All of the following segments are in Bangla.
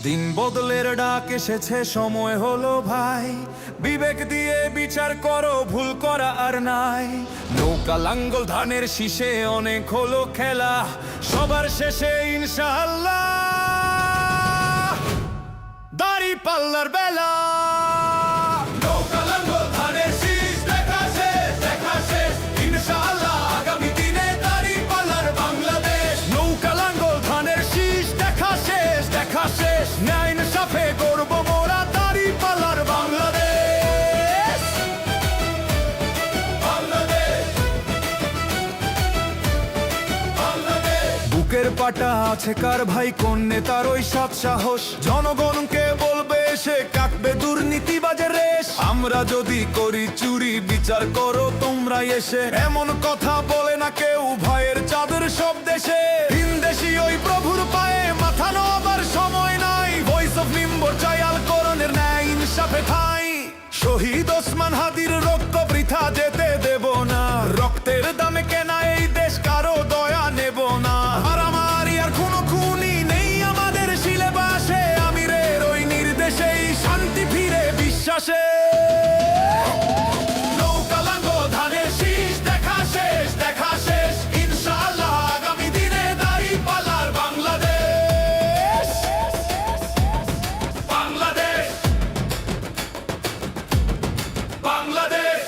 দিন বদলের ডাক এসেছে, সময় হলো ভাই, বিবেক দিয়ে বিচার করো, ভুল করা আর নাই। নৌকা লাঙ্গল ধানের শীষে অনেক হলো খেলা, সবার শেষে ইনশাআল্লাহ দাড়ি পাল্লার বেলা। নৌকা লাঙ্গল ধানের শীষ দেখা শেষ, দেখা শেষ, ইনশাআল্লাহ আগামী দিনে দাড়ি পাল্লার বাংলাদেশ। নৌকা লাঙ্গল ধানের শীষ দেখা শেষ, দেখা শেষ, ন্যায় ইনসাফে গর্ব মোরা দাড়ি পাল্লার বাংলাদেশ। বাংলাদেশ, বাংলাদেশ। বুকের পাটা আছে কার ভাই, কোন নেতার ওই সৎ সাহস, জনগণকে বলবে সে কাটবে দুর্নীতিবাজের রেশ। আমরা যদি করি চুরি, বিচার করো তোমরা এসে, এমন কথা বলে না কেউ, ভয়ের চাদর সব দেশে। ভিনদেশি ওই প্রভুর পায়ে মাথা নোয়াবার সময় নাই, ভয়েস অফ নিম্বর চাই আল করণের ন্যায় ইনসাফে ঠাঁই। শহীদ ওসমান হাদির রক্ত বৃথা যেতে দেব না, রক্তের দামে কেনা এই দেশ কারো দয়া নেব না। মারামারি আর খুনোখুনি নেই আমাদের সিলেবাসে, আমিরের ওই নির্দেশেই শান্তি ফিরে বিশ্বাসে। নৌকা লাঙ্গল ধানের শীষ দেখা শেষ, দেখা শেষ, ইনশাআল্লাহ আগামী দিনে দাড়ি পাল্লার বাংলাদেশ। বাংলাদেশ, বাংলাদেশ।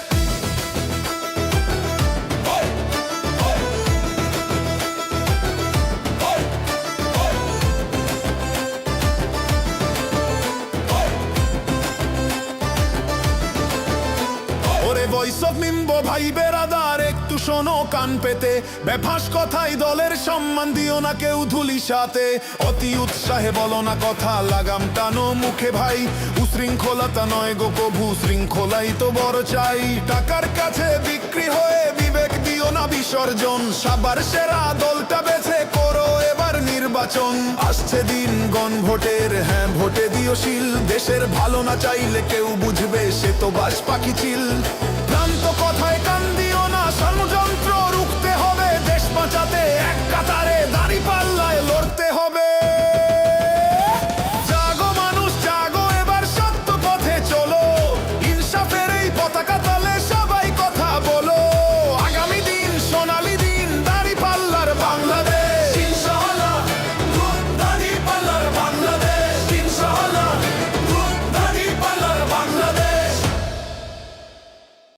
ওরে ভয়েস অফ মিম্বো ভাই বেরাদার, একটু শোনো কান পেতে, বেফাস কথাই দলের সম্মান দিও না কেউ ধুলি সাথে। অতি উৎসাহে বলো না কথা, লাগাম টানো মুখে ভাই, উশৃঙ্খলতা নয় গো কভু, শৃঙ্খলাই তো বড় চাই। টাকার কাছে বিক্রি হয়ে বিবেক দিও না বিসর্জন, সবার সেরা দলটা বেছে করো এবার নির্বাচন। আসছে দিন গণভোটের, হ্যাঁ ভোটে দিও শিল, দেশের ভালো না চাইলে কেউ বুঝবে সে তো বাস পাখি চিল। ভ্রান্ত কথায় কান দিও না, ষড়যন্ত্র